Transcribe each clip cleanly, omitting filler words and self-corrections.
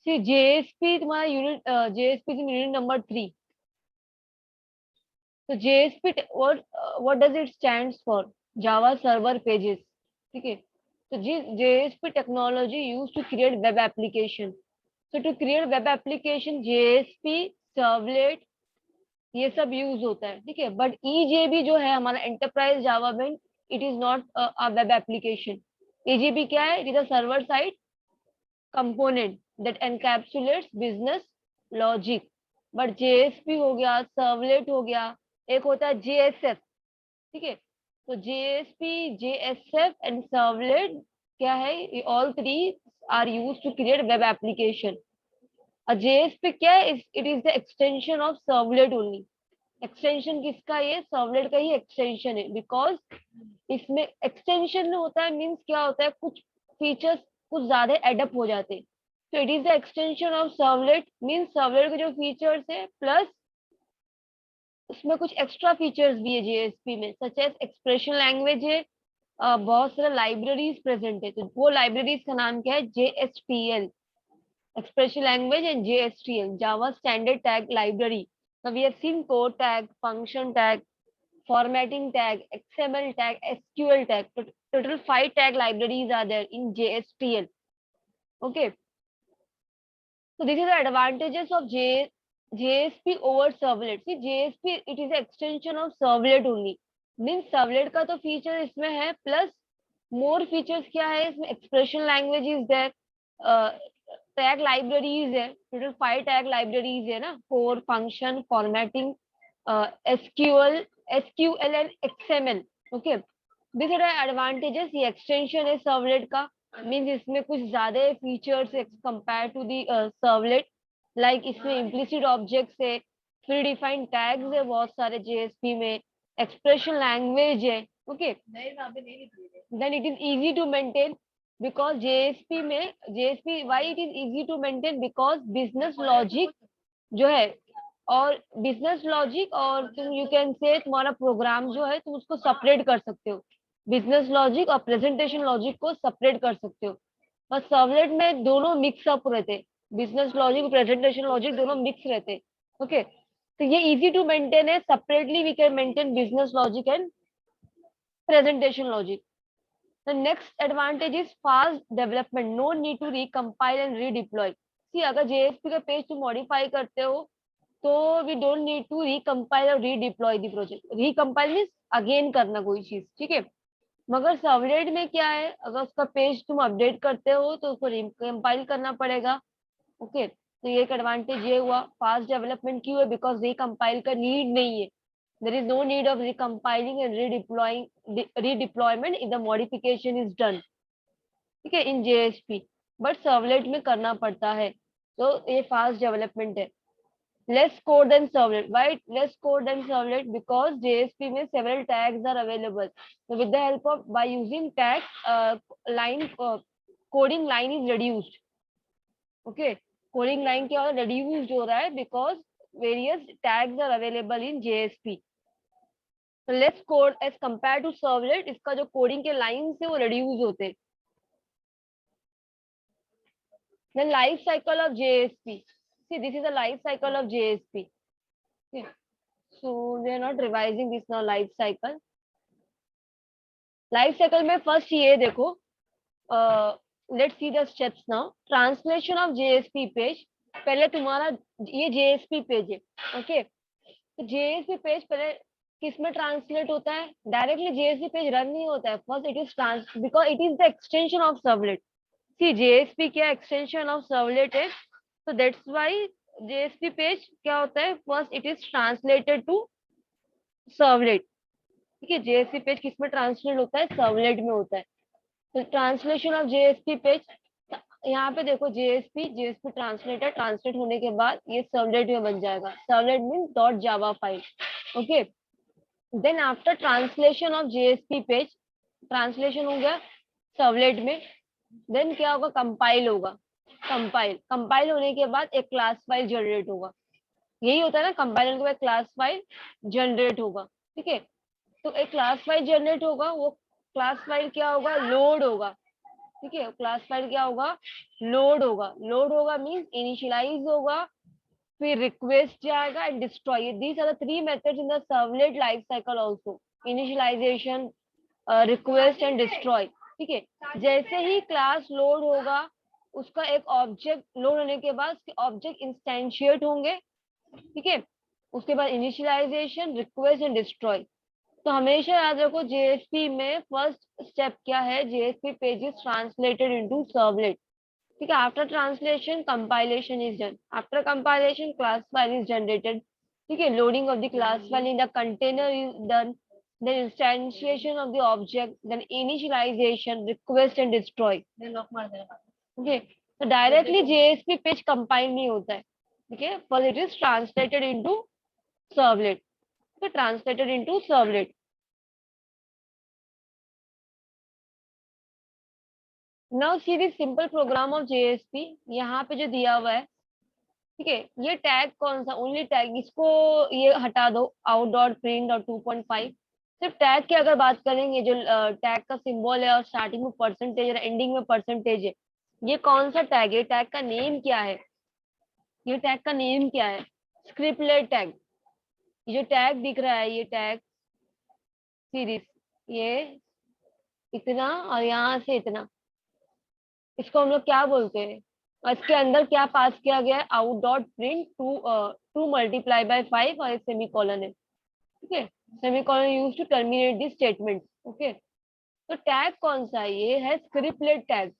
सी JSP तुम्हारा unit, JSP is unit number 3। तो JSP what does it stands for? Java server pages. ठीक है। तो जी JSP technology use to create web application. So to create web application JSP, servlet, ये सब use होता है। ठीक है। बट ईजेबी जो है हमारा एंटरप्राइज जावा में, it is not a web application. EJB क्या है? It is a server side component that encapsulates business logic. But JSP हो गया, सर्वलेट हो गया, एक होता है जेएसएफ। ठीक है। तो जेएसपी, जेएसएफ एंड सर्वलेट क्या है? All three are use to create web application. JSP क्या है? It is the extension of servlet only. Extension किसका? ये सर्वलेट का ही एक्सटेंशन है। बिकॉज इसमें एक्सटेंशन होता है मीन्स क्या होता है, कुछ फीचर्स कुछ ज्यादा एडअप हो जाते हैं। तो it is the extension of servlet, means servlet के जो फीचर्स है प्लस उसमें कुछ एक्स्ट्रा फीचर्स भी है जेएसपी में, सच एज एक्सप्रेशन लैंग्वेज है। बहुत सारे लाइब्रेरीज प्रेजेंट है। तो वो लाइब्रेरीज का नाम क्या है? जेएसटीएल, expression language, and JSTL, Java Standard Tag Library. Now we have seen code tag, function tag, formatting tag, XML tag, SQL tag. Total 5 tag libraries are there in JSTL. Okay. So these are the advantages of JSP over servlet. See, JSP it is an extension of servlet only. Means servlet का तो feature इसमें है plus more features क्या है इसमें? Expression language is there. Tag libraries है, total 5 tag libraries है ना, core, function, formatting, SQL, SQL and XML. Okay. This are advantages. ये एक्सटेंशन है सर्वलेट का, मींस इसमें कुछ ज्यादा features compare to the servlet. Like इसमें इम्प्लिसिट ऑब्जेक्ट्स है, प्री डिफाइंड टैग्स है बहुत सारे जेएसपी में, एक्सप्रेशन लैंग्वेज है। Okay. Then it is easy to maintain because JSP में, JSP why it is easy to maintain? because business logic जो है, और बिजनेस लॉजिक और तुम यू कैन से तुम्हारा प्रोग्राम जो है तुम उसको सेपरेट कर सकते हो। बिजनेस लॉजिक और प्रेजेंटेशन लॉजिक को सेपरेट कर सकते हो। बस सर्वलेट में दोनों मिक्स अप रहते, बिजनेस लॉजिक, प्रेजेंटेशन लॉजिक दोनों मिक्स रहते। ओके। तो ये इजी टू मेंटेन है। Separately we can maintain business logic and presentation logic. The next advantage is fast development. No need to recompile and redeploy. See, अगर JSP का page तुम modify करते हो तो we don't need to recompile और redeploy the project. Recompile means again करना कोई चीज। ठीक है। मगर सर्वलेट में क्या है, अगर उसका पेज तुम अपडेट करते हो तो उसको रिकम्पाइल करना पड़ेगा। ओके। तो ये एक एडवांटेज ये हुआ। फास्ट डेवलपमेंट क्यों है? बिकॉज रिकम्पाइल का नीड नहीं है। There is no need of recompiling and redeployment if the modification is done. ठीक है, इन JSP। बट सर्वलेट में करना पड़ता है। तो ये फास्ट डेवलपमेंट है। Less code than servlet. Why less code than servlet? Because JSP में several tags are available. So with the help of by using tags, line coding line is reduced. Okay, coding line क्या हो रहा है? reduced हो रहा है because various tags are available in JSP. Less code as compare to servlet, इसका जो coding के लाइंस है वो रिड्यूस होते। Then life cycle of JSP. See this is the life cycle of JSP. So we are not revising this now. Life cycle, life cycle में first ये देखो, let's see the steps now. Translation of JSP page. पहले तुम्हारा ये JSP page है। ओके। तो JSP page पहले किस में ट्रांसलेट होता है? डायरेक्टली जेएसपी पेज रन नहीं होता है। First it is trans because it is the extension of servlet. See JSP क्या एक्सटेंशन ऑफ सर्वलेट है, तो दैट्स व्हाई जेएसपी पेज क्या होता है? First it is translated to servlet. ठीक है। जेएसपी पेज किस में ट्रांसलेट होता है? सर्वलेट में होता है। तो ट्रांसलेशन ऑफ जेएसपी पेज, यहाँ पे देखो जेएसपी ट्रांसलेटर, ट्रांसलेट होने के बाद ये सर्वलेट में बन जाएगा। Servlet means dot java file. Okay. Then after translation of JSP page, translation हो गया सर्वलेट में, देन क्या होगा? कंपाइल होगा। कंपाइल होने के बाद एक क्लास फाइल जनरेट होगा। यही होता है ना, कंपाइल होने के बाद क्लास फाइल जनरेट होगा। ठीक है। तो एक क्लास फाइल जनरेट होगा, वो क्लास फाइल क्या होगा? लोड होगा। ठीक है, क्लासिफाइड क्या होगा, लोड होगा, लोड होगा मीन्स इनिशियलाइज होगा, फिर रिक्वेस्ट जाएगा and destroy, these are the three methods in the servlet life cycle also, initialization, request and destroy. ठीक है, जैसे ही क्लास लोड होगा, उसका एक ऑब्जेक्ट लोड होने के बाद ऑब्जेक्ट इंस्टेंशिएट होंगे। ठीक है, उसके बाद इनिशियलाइजेशन, रिक्वेस्ट एंड डिस्ट्रॉय। तो हमेशा याद रखो जेएसपी में फर्स्ट स्टेप क्या है, JSP page is translated into servlet. ठीक है, after translation compilation is done, after compilation class file is generated. ठीक है, loading of the class file in the container is done, then instantiation of the object, then initialization, request and destroy, then lock मार देना। okay, तो directly JSP page compile नहीं होता है। ठीक है, first it is translated into servlet, तो translated into servlet. Now see the simple program of JSP, यहाँ पे जो दिया हुआ है। ठीक है, ये टैग कौन सा, ओनली टैग, इसको ये हटा दो, आउट डॉट प्रिंट डॉट 2.5। सिर्फ टैग की अगर बात करेंगे, जो टैग का सिंबल है और स्टार्टिंग में परसेंटेज और एंडिंग में परसेंटेज है, ये कौन सा टैग है, टैग का नेम क्या है, ये टैग का नेम क्या है, स्क्रिप्टलेट टैग। ये जो टैग दिख रहा है, ये टैग सीरीज, ये इतना और यहाँ से इतना, इसको हम लोग क्या बोलते हैं, और इसके अंदर क्या पास किया गया है, आउट डॉट प्रिंट टू, 2 × 5 और एक सेमी कॉलन है। ठीक है, semicolon use to terminate this statement. Okay, तो टैग कौन सा है, ये है स्क्रिप्टलेट टैग।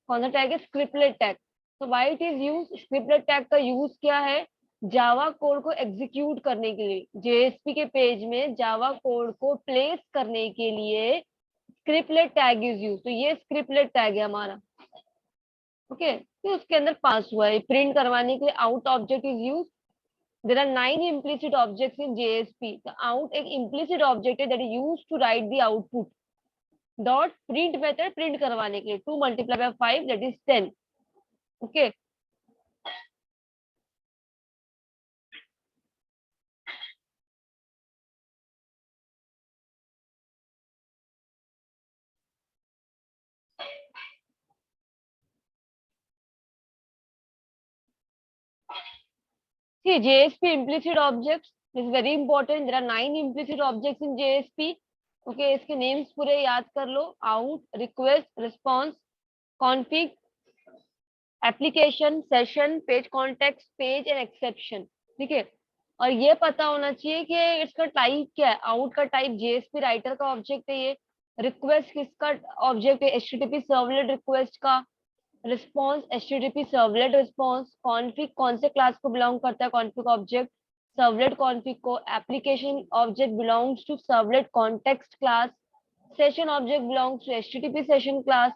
कौन सा टैग है, स्क्रिप्टलेट टैग। तो why it is use, scriptlet tag का यूज क्या है, जावा कोड को एग्जीक्यूट करने के लिए, जेएसपी के पेज में जावा कोड को प्लेस करने के लिए स्क्रिप्टलेट टैग इज यूज। तो ये स्क्रिप्टलेट टैग है हमारा। ओके, तो उसके अंदर पास हुआ है, प्रिंट करवाने के लिए out object is use. There are 9 implicit objects in JSP. The out एक implicit object है that is used to write the output. Dot print method print करवाने के लिए 2 × 5 that is 10. Okay. See, JSP implicit objects is very important. There are 9 implicit objects in JSP. Okay, इसके names पूरे याद कर लो, out, request, response, config, application, session, page context, page and exception. ठीक है, और ये पता होना चाहिए कि इसका टाइप क्या है, आउट का टाइप जेएसपी राइटर का ऑब्जेक्ट है, ये रिक्वेस्ट किसका ऑब्जेक्ट है, एचटीटीपी सर्वलेट रिक्वेस्ट का, response HTTP servlet response, config कौन से क्लास को बिलोंग करता है, कॉन्फिग ऑब्जेक्ट सर्वलेट कॉन्फिग को, application object belongs to servlet context class, session object belongs to HTTP session class,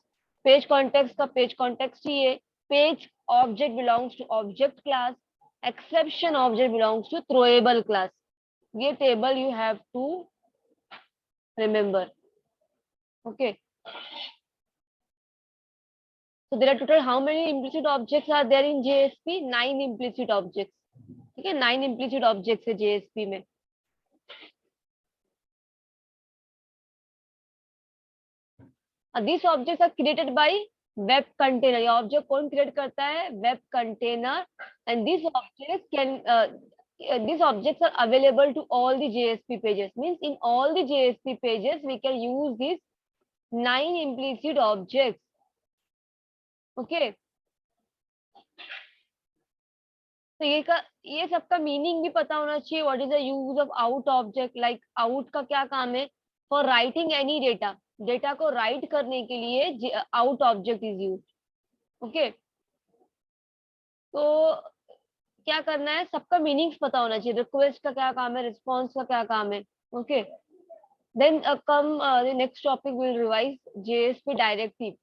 page context का page context ही है, page object belongs to object class, exception object belongs to throwable class. ये table you have to remember. Okay, so there are total how many implicit objects are there in JSP? 9 implicit objects. ठीक है, 9 implicit objects है JSP में। These objects are created by web container. ये object कौन create करता है, web container, and these objects can these objects are available to all the JSP pages. Means in all the JSP pages we can use these 9 implicit objects. Okay, तो ये सबका meaning भी पता होना चाहिए। What is the use of out object, like out का क्या काम है, for writing any data, data को राइट करने के लिए out object is use. Okay, तो क्या करना है, सबका मीनिंग्स पता होना चाहिए, रिक्वेस्ट का क्या काम है, रिस्पॉन्स का क्या काम है। Okay, then come next topic will revise JSP directive.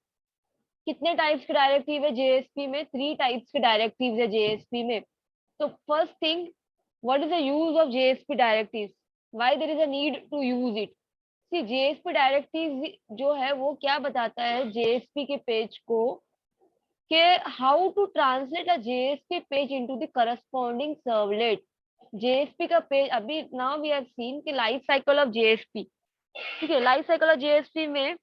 कितने टाइप्स के डायरेक्टिव है जेएसपी में, 3 टाइप्स के डायरेक्टिव है जेएसपी में। तो first thing, what is the use of JSP directives, why there is a need to use it? See, JSP directives जो है वो क्या बताता है JSP के पेज को, कि how to translate a JSP page into the corresponding servlet. JSP का पेज अभी now we have seen कि लाइफ साइकिल ऑफ JSP। ठीक है, लाइफ साइकिल ऑफ JSP में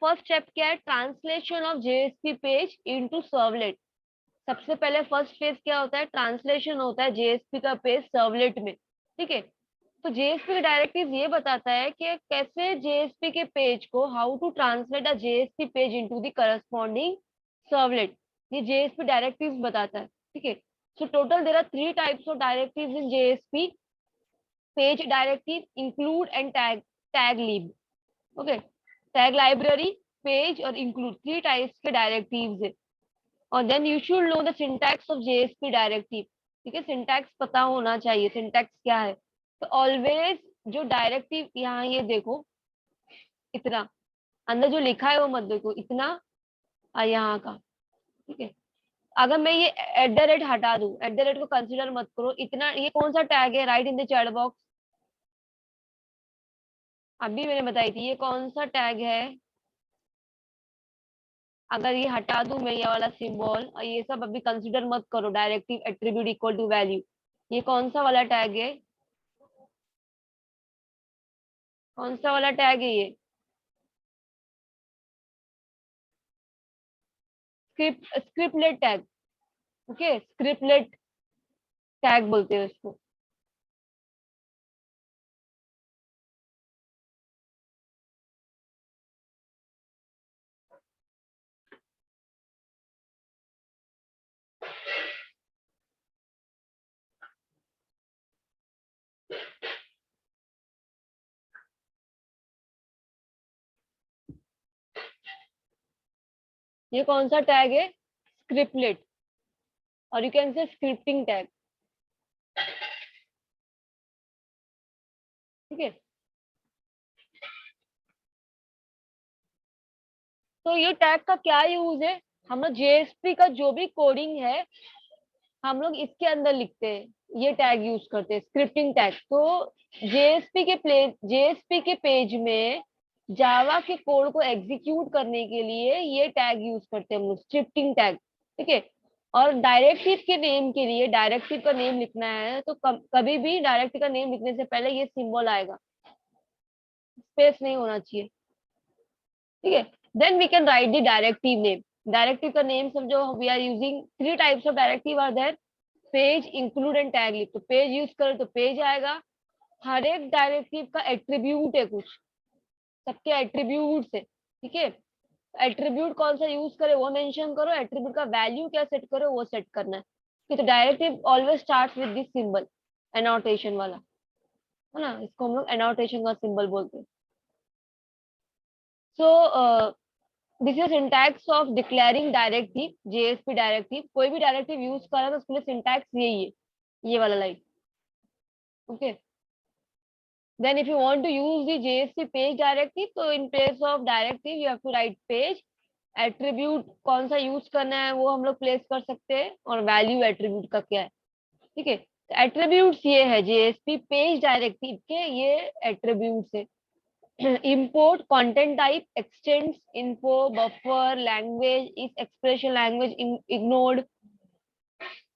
फर्स्ट स्टेप क्या है, translation of JSP page into servlet. सबसे पहले फर्स्ट फेज क्या होता है, ट्रांसलेशन होता है जेएसपी का पेज सर्वलेट में, ठीक है। तो जेएसपी का डायरेक्टिव ये बताता है कि कैसे जेएसपी के पेज को, how to translate a JSP page into the corresponding servlet, ये जेएसपी डायरेक्टिव बताता है, ठीक है। So total there are 3 types of directives in JSP: page directive, include and tag lib. Okay, tag library, page और include, 3 types के directives है। और then you should know the syntax of JSP directive, ठीक है, syntax पता होना चाहिए, syntax क्या है। तो ऑलवेज जो डायरेक्टिव, यहाँ ये देखो, इतना अंदर जो लिखा है वो मत देखो, इतना और यहाँ का, ठीक है। अगर मैं ये एट द रेट हटा दूं, एट द रेट को कंसिडर मत करो, इतना ये कौन सा टैग है, right in the chat box. अभी मैंने बताई थी ये कौन सा टैग है। अगर ये हटा दूं मैं, ये वाला सिंबल और ये सब अभी कंसिडर मत करो, directive attribute equal to value, ये कौन सा वाला टैग है, कौन सा वाला टैग है ये, scriptlet tag. Okay, scriptlet tag बोलते हैं उसको। ये कौन सा टैग है, स्क्रिप्टलेट, और you can say scripting tag, ठीक है। तो ये टैग का क्या यूज है, हम लोग जेएसपी का जो भी कोडिंग है हम लोग इसके अंदर लिखते हैं, ये टैग यूज करते हैं, स्क्रिप्टिंग टैग। तो जेएसपी के पेज में जावा के कोड को एग्जीक्यूट करने के लिए ये टैग यूज करते हैं हम लोग, स्क्रिप्टिंग टैग, ठीक है। और डायरेक्टिव के नेम के लिए, डायरेक्टिव का नेम लिखना है तो कभी भी डायरेक्टिव का नेम लिखने से पहले ये सिंबल आएगा, स्पेस नहीं होना चाहिए, ठीक है। Then we can write the directive name. Directive का नेम समझो, we are using 3 types of directive are there, page, include and tag लिब। तो पेज यूज करो तो पेज आएगा। हर एक डायरेक्टिव का एट्रीब्यूट है कुछ, सबके एट्रीब्यूट है, ठीक है। एट्रीब्यूट कौन सा यूज करे वो मेंशन करो, एट्रीब्यूट का वैल्यू क्या सेट करो वो सेट करना है, ठीक है। तो directive always start with this symbol, annotation वाला, है ना, इसको हम लोग एनोटेशन का सिंबल बोलते हैं। So this is syntax of declaring directive, JSP directive. कोई भी डायरेक्टिव यूज करा तो उसके लिए सिंटैक्स यही है, ये वाला line, okay. Then if you want to use the JSP page directive, so in place of directive you have to write page. Attribute कौन सा यूज करना है वो हम लोग प्लेस कर सकते हैं, और वैल्यू एट्रीब्यूट का क्या है, ठीक है। एट्रीब्यूट्स ये है जेएसपी पेज डायरेक्टिव के, ये एट्रीब्यूट्स है। Import content type, extends, info, buffer, language, is expression language ignored,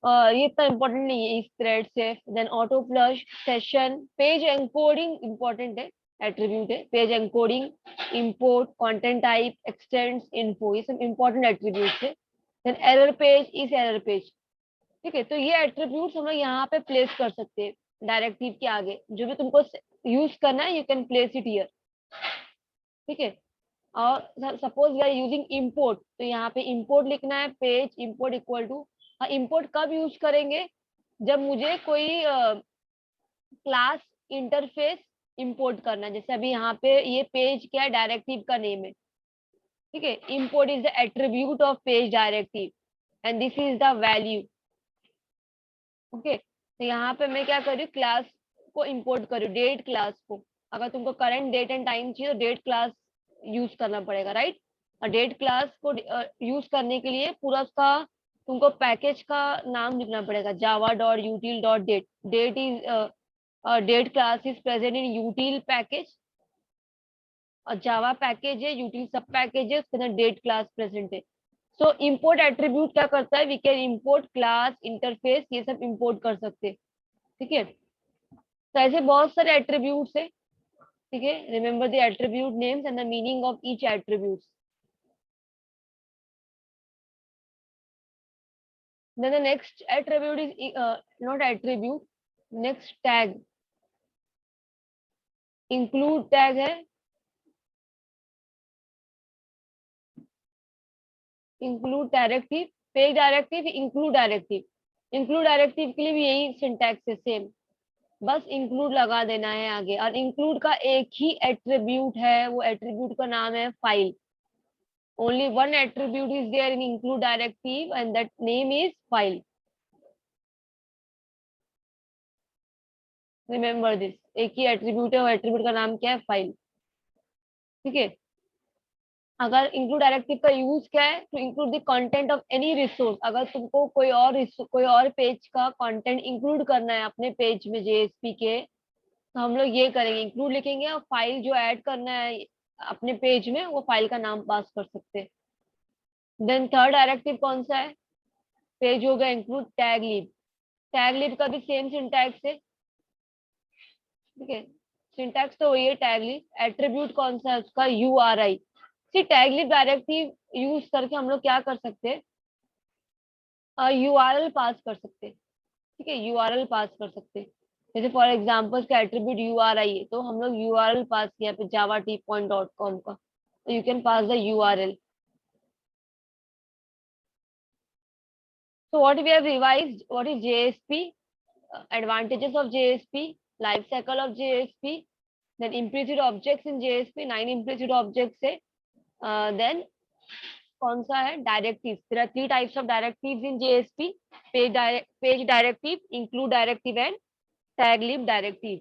ये इतना इम्पोर्टेंट नहीं है इस थ्रेड से। देन auto flush, session, page encoding important है, एट्रीब्यूट है, page encoding, import, content type, extends, info, ये सब इम्पोर्टेंट एट्रीब्यूट्स है। Then error page, is error page, ठीक है। तो ये एट्रीब्यूट्स हम लोग यहाँ पे प्लेस कर सकते हैं डायरेक्टिव के आगे, जो भी तुमको यूज करना है you can place it here, ठीक है। और suppose we are using import, तो यहाँ पे इंपोर्ट लिखना है, page import equal to, import कब यूज करेंगे, जब मुझे कोई क्लास इंटरफेस इंपोर्ट करना है। जैसे अभी यहाँ पे ये पेज क्या है, डायरेक्टिव का नेम है, ठीक है। Import is the attribute of page directive and this is the value, okay. तो यहाँ पे मैं क्या कर रही हूँ, क्लास को इंपोर्ट कर रही हूँ, डेट क्लास को। अगर तुमको करंट डेट एंड टाइम चाहिए तो डेट क्लास यूज करना पड़ेगा, राइट। और डेट क्लास को यूज करने के लिए पूरा उसका तुमको पैकेज का नाम लिखना पड़ेगा, java.util.date। Date is date class is present in util package, और जावा पैकेज है, यूटिल सब पैकेज है, उसके अंदर डेट क्लास प्रेजेंट है। सो इंपोर्ट एट्रीब्यूट क्या करता है, we can import class, interface, ये सब इंपोर्ट कर सकते हैं, ठीक है। तो ऐसे बहुत सारे एट्रीब्यूट्स है, ठीक है। Remember the attribute names and the meaning of each attribute, Then the next attribute is not attribute, next tag, include tag है, include directive, page directive, include directive. Include directive के लिए भी यही सिंटैक्स है same, बस include लगा देना है आगे. और इंक्लूड का एक ही एट्रीब्यूट है, वो एट्रीब्यूट का नाम है file. only one attribute is there in include directive and that name is file. Remember this, एक ही एट्रीब्यूट है, वो एट्रीब्यूट का नाम क्या है, फाइल. ठीक है. अगर इंक्लूड डायरेक्टिव का यूज क्या है, to include the content of any resource. अगर तुमको कोई और पेज का कंटेंट इंक्लूड करना है अपने पेज में जेएसपी के, तो हम लोग ये करेंगे, इंक्लूड लिखेंगे और फाइल जो ऐड करना है अपने पेज में वो फाइल का नाम पास कर सकते हैं. देन थर्ड डायरेक्टिव कौन सा है, पेज हो गया इंक्लूड टैग लिब. टैग लिब का भी सेम सिंटैक्स है. ठीक है, सिंटैक्स तो वही है टैग लिब. एट्रीब्यूट कौन सा है उसका, URI. सी टैग लिब डायरेक्टिव यूज करके हम लोग क्या कर सकते हैं, URL पास कर सकते हैं. ठीक है, URL पास कर सकते हैं. जैसे फॉर एग्जाम्पल का एट्रीब्यूट URI है, तो हम लोग URL पास किया पे java.t.com का, तो you can pass the URL. So what we have revised, what is JSP, advantages of JSP, life cycle of JSP, then implicit objects in JSP, 9 implicit objects है. Then कौन सा है, directives. There are 3 types of directives in JSP: page directive, include directive and tag lib directive.